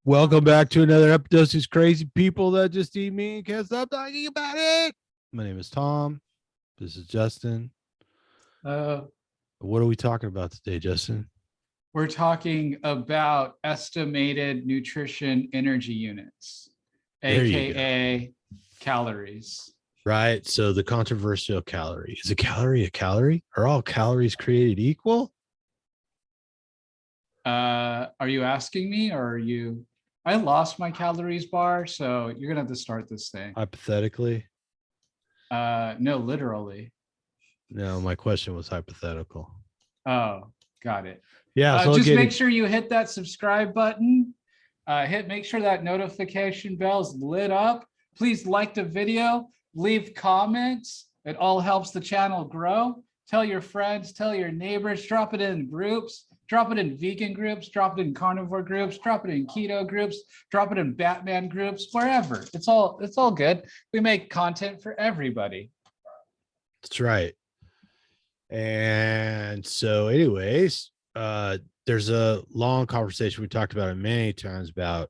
Welcome back to another episode of these crazy people that just eat me and can't stop talking about it. My name is Tom. This is Justin. What are we talking about today, Justin? We're talking about estimated nutrition energy units, aka calories. Right. So the controversial calorie. Is a calorie a calorie? Are all calories created equal? Are you asking me, or are you? I lost my calories bar, so you're gonna have to start this thing. Hypothetically? No, literally. No, my question was hypothetical. Oh, got it. Yeah. So just make sure you hit that subscribe button. Make sure that notification bell is lit up. Please like the video, leave comments. It all helps the channel grow. Tell your friends, tell your neighbors, drop it in groups, drop it in vegan groups, drop it in carnivore groups, drop it in keto groups, drop it in Batman groups, wherever. It's all good. We make content for everybody. That's right. And so anyways, there's a long conversation we talked about it many times about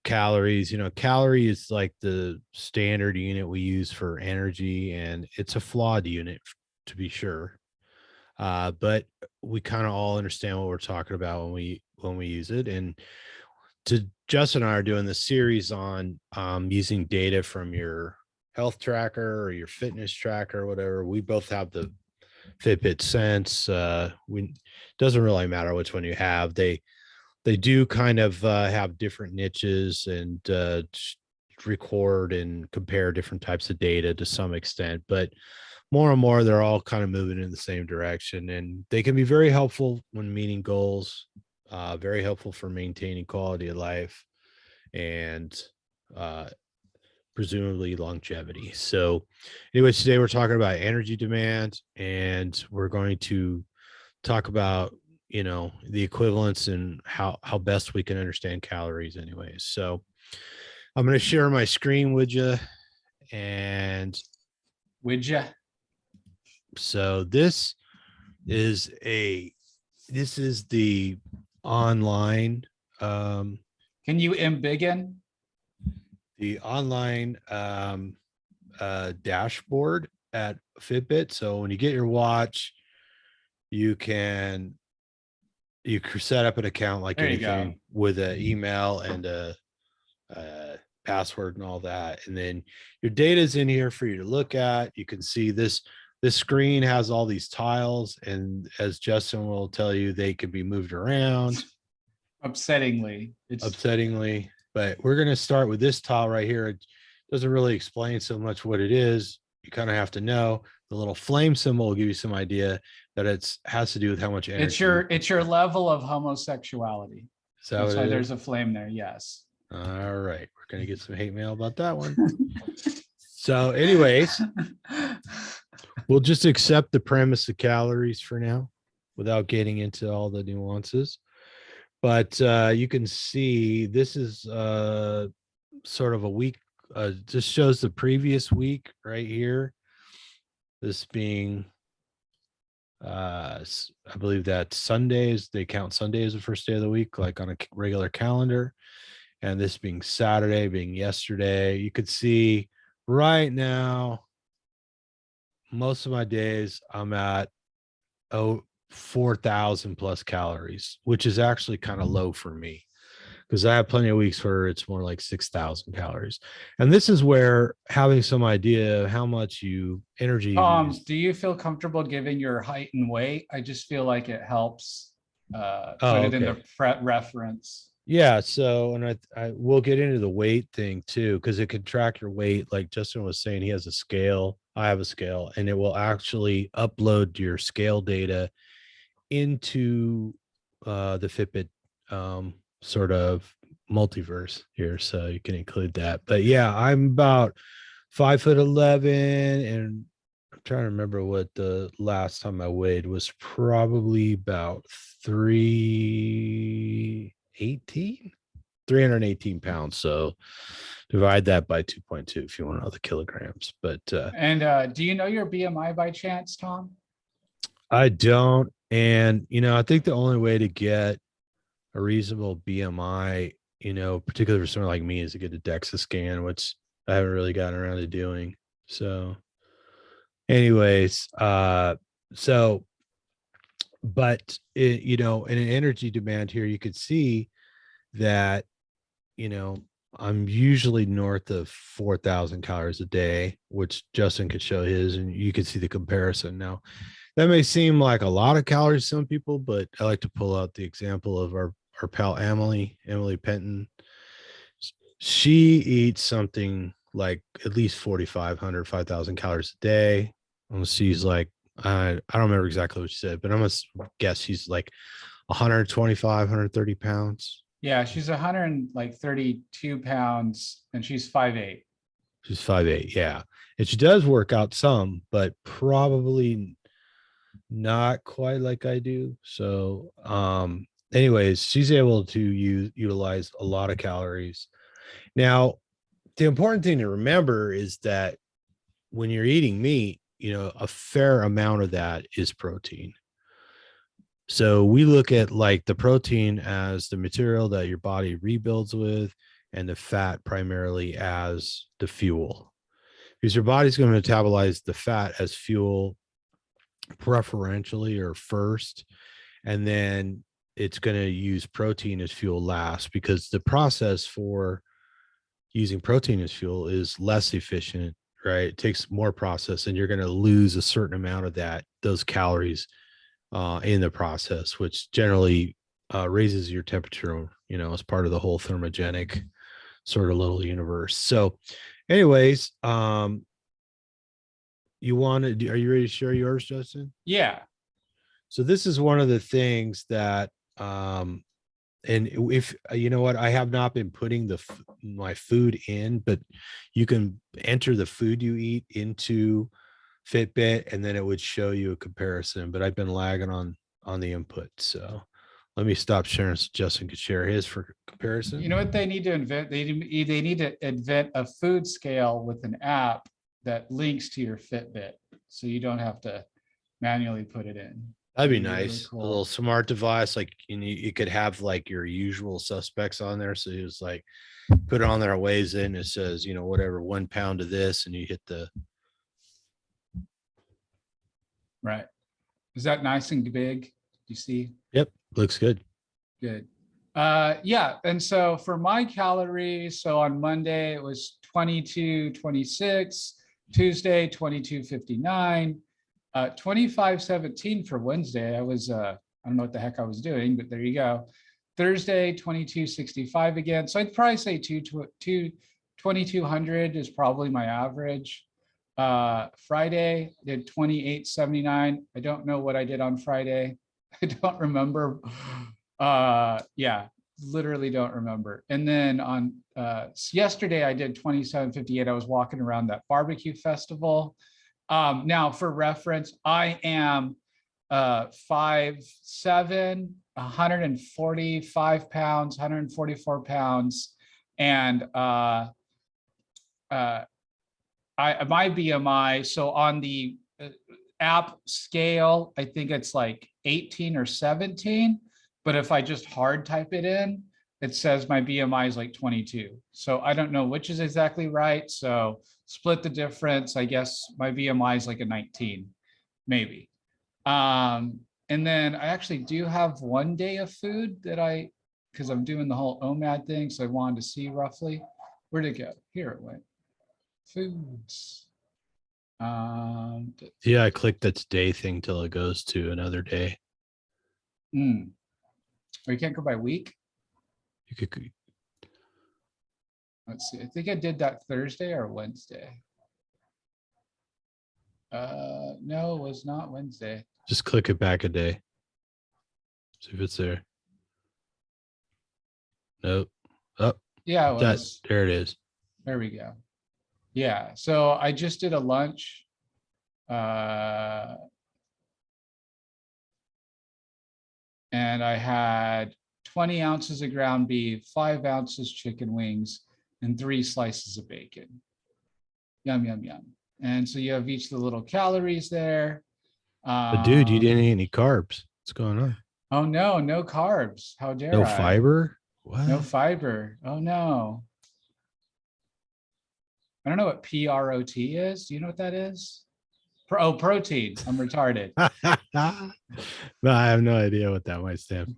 calories. Calorie is like the standard unit we use for energy, and it's a flawed unit to be sure. But we kind of all understand what we're talking about when we use it. And Justin and I are doing this series on using data from your health tracker or your fitness tracker or whatever. We both have the Fitbit Sense. Doesn't really matter which one you have. They do kind of have different niches and record and compare different types of data to some extent, but more and more they're all kind of moving in the same direction, and they can be very helpful when meeting goals, very helpful for maintaining quality of life, and presumably longevity. So anyways, today we're talking about energy demand, and we're going to talk about the equivalents and how best we can understand calories anyways. So I'm going to share my screen with you. And so this is the online can you embiggen the online dashboard at Fitbit. So when you get your watch, you can set up an account like anything with an email and a password and all that, and then your data is in here for you to look at. You can see this screen has all these tiles, and as Justin will tell you, they can be moved around upsettingly, but we're going to start with this tile right here. It doesn't really explain so much what it is. You kind of have to know. The little flame symbol will give you some idea that has to do with how much energy. It's your level of homosexuality. That's why there's a flame there. Yes. All right. We're going to get some hate mail about that one. So anyways, we'll just accept the premise of calories for now without getting into all the nuances. But you can see this is sort of a week. Just shows the previous week right here. This being, I believe that Sundays, they count Sunday as the first day of the week, like on a regular calendar. And this being Saturday, being yesterday, you could see right now, most of my days, I'm at 4,000 plus calories, which is actually kind of low for me, because I have plenty of weeks where it's more like 6,000 calories. And this is where having some idea of how much energy. Do you feel comfortable giving your height and weight? I just feel like it helps put it in the reference. Yeah. So, and I will get into the weight thing too, because it could track your weight. Like Justin was saying, he has a scale. I have a scale, and it will actually upload your scale data into the Fitbit sort of multiverse here, so you can include that. But yeah, I'm about 5'11", and I'm trying to remember what the last time I weighed was. Probably about 318 pounds. So divide that by 2.2 if you want to know the kilograms. But and do you know your BMI by chance, Tom? I don't. And I think the only way to get a reasonable BMI, particularly for someone like me, is to get a DEXA scan, which I haven't really gotten around to doing. So, anyways, so, but in an energy demand here, you could see that, I'm usually north of 4,000 calories a day, which Justin could show his, and you can see the comparison. Now, that may seem like a lot of calories to some people, but I like to pull out the example of our pal Emily Penton. She eats something like at least 4,500, 5,000 calories a day. She's like, I don't remember exactly what she said, but I'm going to guess she's like 125, 130 pounds. Yeah, she's 132 pounds and she's 5'8". She's 5'8". Yeah. And she does work out some, but probably not quite like I do. So, anyways, she's able to utilize a lot of calories. Now, the important thing to remember is that when you're eating meat, a fair amount of that is protein. So we look at like the protein as the material that your body rebuilds with, and the fat primarily as the fuel, because your body's going to metabolize the fat as fuel preferentially or first, and then it's going to use protein as fuel last, because the process for using protein as fuel is less efficient, right? It takes more process, and you're going to lose a certain amount of those calories in the process, which generally raises your temperature, as part of the whole thermogenic sort of little universe. So, anyways, you want to? Are you ready to share yours, Justin? Yeah. So this is one of the things that, and if you know what, I have not been putting my food in, but you can enter the food you eat into Fitbit, and then it would show you a comparison. But I've been lagging on the input, so let me stop sharing so Justin could share his for comparison. You know what they need to invent? They need to invent a food scale with an app that links to your Fitbit, so you don't have to manually put it in. That'd be Really nice. cool. A little smart device, like you could have like your usual suspects on there. So it's like put it on there, weighs in, it says, whatever, 1 pound of this, and you hit the. Right. Is that nice and big? You see? Yep, looks good. Good. Yeah. And so for my calories, so on Monday it was 22.26, Tuesday 22.59, 25.17 for Wednesday. I was I don't know what the heck I was doing, but there you go. Thursday 22.65 again. So I'd probably say 2,200 is probably my average. Friday did 28.79. I don't know what I did on Friday. I don't remember. Yeah, literally don't remember. And then on yesterday I did 27.58. I was walking around that barbecue festival. Now for reference, I am 5'7", 145 pounds, 144 pounds, and my BMI, so on the app scale, I think it's like 18 or 17. But if I just hard type it in, it says my BMI is like 22. So I don't know which is exactly right. So split the difference. I guess my BMI is like a 19, maybe. And then I actually do have 1 day of food that because I'm doing the whole OMAD thing. So I wanted to see roughly. Where'd it go? Here it went. Foods. Yeah, I clicked that day thing till it goes to another day. Or you can't go by week. You could. Let's see. I think I did that Thursday or Wednesday. No, it was not Wednesday. Just click it back a day. See if it's there. Nope. Oh, yeah, it was. There it is. There we go. Yeah. So I just did a lunch. And I had 20 ounces of ground beef, 5 ounces chicken wings, and 3 slices of bacon. Yum, yum, yum. And so you have each of the little calories there. But dude, you didn't eat any carbs. What's going on? Oh no, no carbs. How No dare I? fiber? No What? fiber. Oh no. I don't know what PROT is. Do you know what that is? Oh, protein. I'm retarded. No, I have no idea what that might stand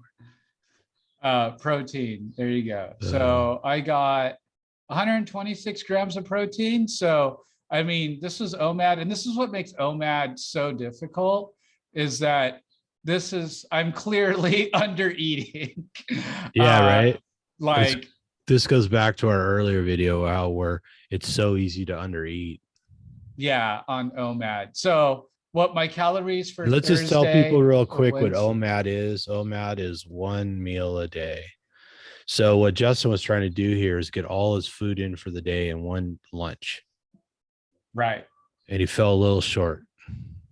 Protein. There you go. for. So I got 126 grams of protein. So, I mean, this was OMAD, and this is what makes OMAD so difficult is that I'm clearly under eating. Yeah, right. This Like, this goes back to our earlier video how where it's so easy to undereat. yeah, on OMAD. So, what my calories for And let's just tell people Thursday real or quick what Wednesday? OMAD is. OMAD is 1 meal a day. So what Justin was trying to do here is get all his food in for the day in one lunch, Right. and he fell a little short.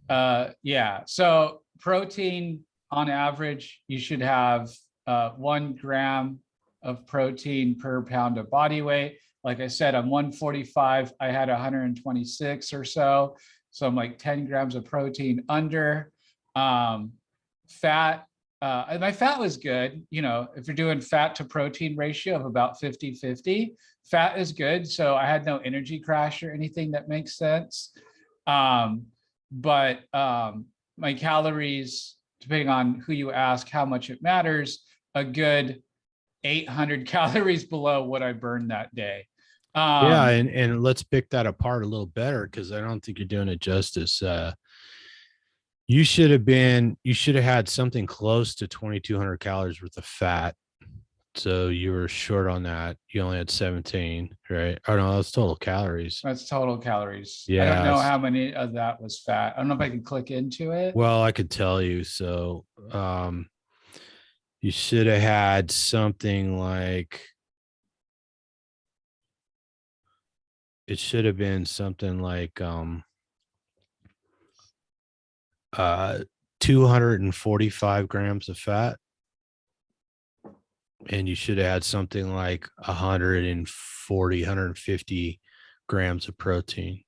Yeah. So protein on average, you should have 1 gram of protein per pound of body weight. Like I said, I'm 145. I had 126 or so. So I'm like 10 grams of protein under. Fat, my fat was good. You know, if you're doing fat to protein ratio of about 50-50, fat is good. So I had no energy crash or anything that makes sense. Um, but my calories, depending on who you ask, how much it matters, a good 800 calories below what I burned that day. Yeah, Um, and let's pick that apart a little better because I don't think you're doing it justice. You should have had something close to 2,200 calories worth of fat. So you were short on that. You only had 17, right? Oh no, that's total calories. that's total calories. I don't Yeah. know how many of that was fat. I don't know if I can click into it. Well, I could tell you. So you should have had something like it should have been something like uh 245 grams of fat, and you should have had something like 140, 150 grams of protein.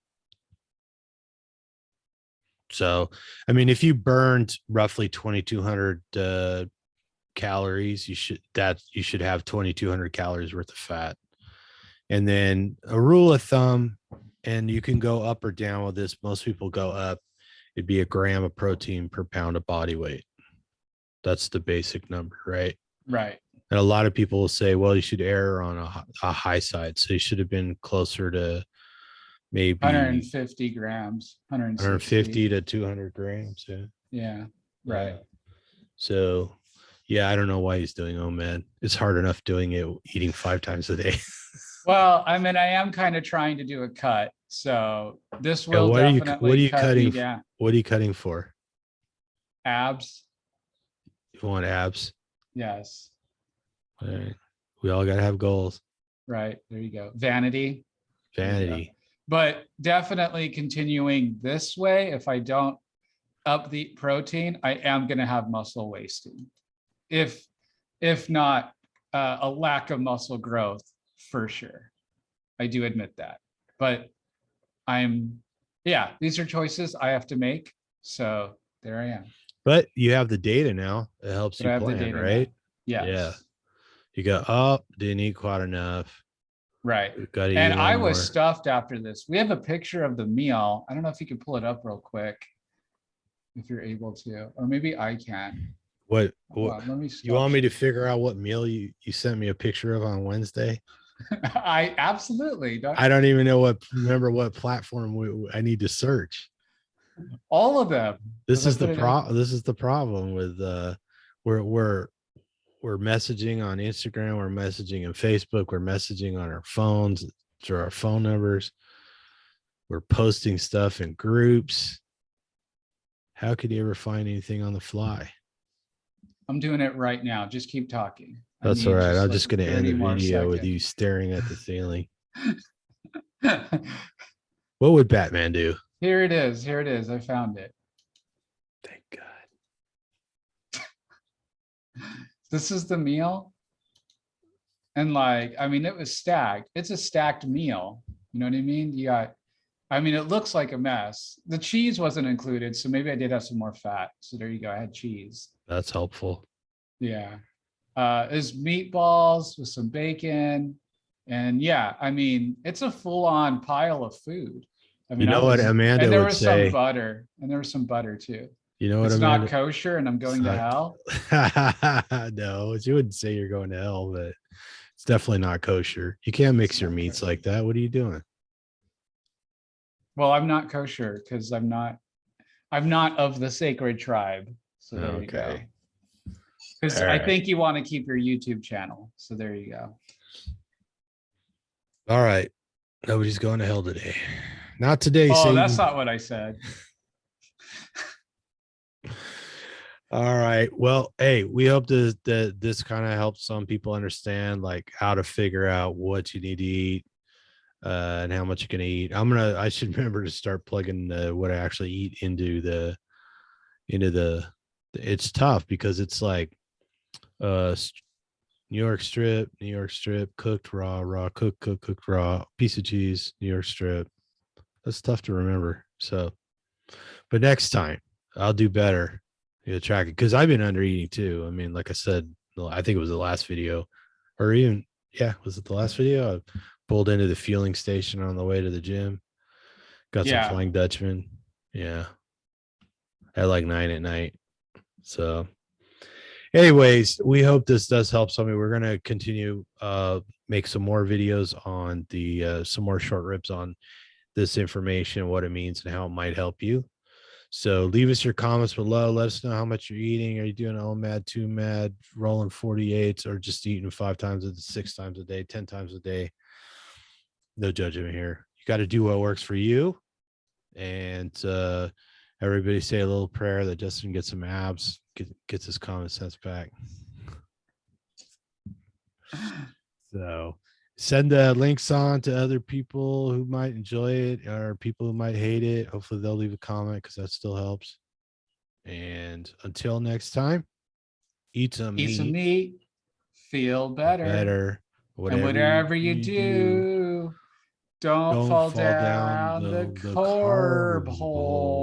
So, I mean, if you burned roughly 2,200 calories, you should have 2,200 calories worth of fat. And then a rule of thumb, and you can go up or down with this. Most people go up. It'd be a gram of protein per pound of body weight. That's the basic number, right? Right. And a lot of people will say, well, you should err on a high side. So you should have been closer to maybe 150 grams, 160. 150 to 200 grams. Yeah. Yeah. Yeah. Right. So, yeah, I don't know why he's doing OMAD. It's hard enough doing it eating 5 times a day. Well, I mean, I am kind of trying to do a cut. So this Yeah, will what are definitely you cut me cutting? down. What are you cutting for? Abs. You want abs? Yes. All right. We all got to have goals. Right. There you go. Vanity. There you go. Vanity. But definitely continuing this way, if I don't up the protein, I am going to have muscle wasting. If not a lack of muscle growth, for sure. I do admit that. But yeah, these are choices I have to make. So there I am. But you have the data now. It helps But you I have the plan, data now. right? Yeah. Yes. You go, oh, didn't eat quite enough. Right. We've got to eat And a little I was more. stuffed after this. We have a picture of the meal. I don't know if you can pull it up real quick if you're able to, or maybe I can. What Let me you stop. want me to figure out what meal you sent me a picture of on Wednesday? I absolutely don't. I don't even know remember what platform I need to search. All of them. This is the problem with we're we're messaging on Instagram, we're messaging on Facebook, we're messaging on our phones through our phone numbers. We're posting stuff in groups. How could you ever find anything on the fly? I'm doing it right now. Just keep talking. That's all right. I'm Like just going to end 30 the more video with you seconds. staring at the ceiling. What would Batman do? Here it is. Here it is. I found it. Thank God. This is the meal. And like, I mean, it was stacked. It's a stacked meal. You know what I mean? I mean, it looks like a mess. The cheese wasn't included. So maybe I did have some more fat. So there you go. I had cheese. That's helpful. Yeah. Is meatballs with some bacon. And yeah, I mean, it's a full-on pile of food. I You mean, I know what was, Amanda and there would was some say? butter, and there was some butter too. You know what It's not Amanda? kosher, and I'm going to Suck. hell. No, she wouldn't say you're going to hell, but it's definitely not kosher. You can't It's mix your not meats kosher. like that. What are you doing? Well, I'm not kosher because I'm not of the sacred tribe. So there you go. Okay. Because All I right. think you want to keep your YouTube channel. So there you go. All right. Nobody's going to hell today. Not today, Oh, that's Satan. not what I said. All right. Well, hey, we hope that this kind of helps some people understand like how to figure out what you need to eat and how much you can eat. I should remember to start plugging what I actually eat into the it's tough because it's like uh New York strip, cooked raw, cooked raw, piece of cheese, New York strip. That's tough to remember. So, but next time I'll do better. You track it because I've been under eating too. I mean, like I said, I think it was the last video, or even yeah, was it the last video? I pulled into the fueling station on the way to the gym, got some Yeah. Flying Dutchman. Yeah, at like 9 at night. So, anyways, we hope this does help somebody. We're gonna continue make some more videos on the some more short rips on this information, what it means, and how it might help you. So leave us your comments below. Let us know how much you're eating. Are you doing OMAD, 2MAD, rolling 48s, or just eating 5 times a day, 6 times a day, 10 times a day? No judgment here. You got to do what works for you. And everybody say a little prayer that Justin gets some abs, gets his common sense back. So send the links on to other people who might enjoy it or people who might hate it. Hopefully they'll leave a comment because that still helps. And until next time, eat some Eat some meat, meat, feel better. better, And whatever whatever you you do. do, don't Don't fall fall down down the the carb carb hole. hole.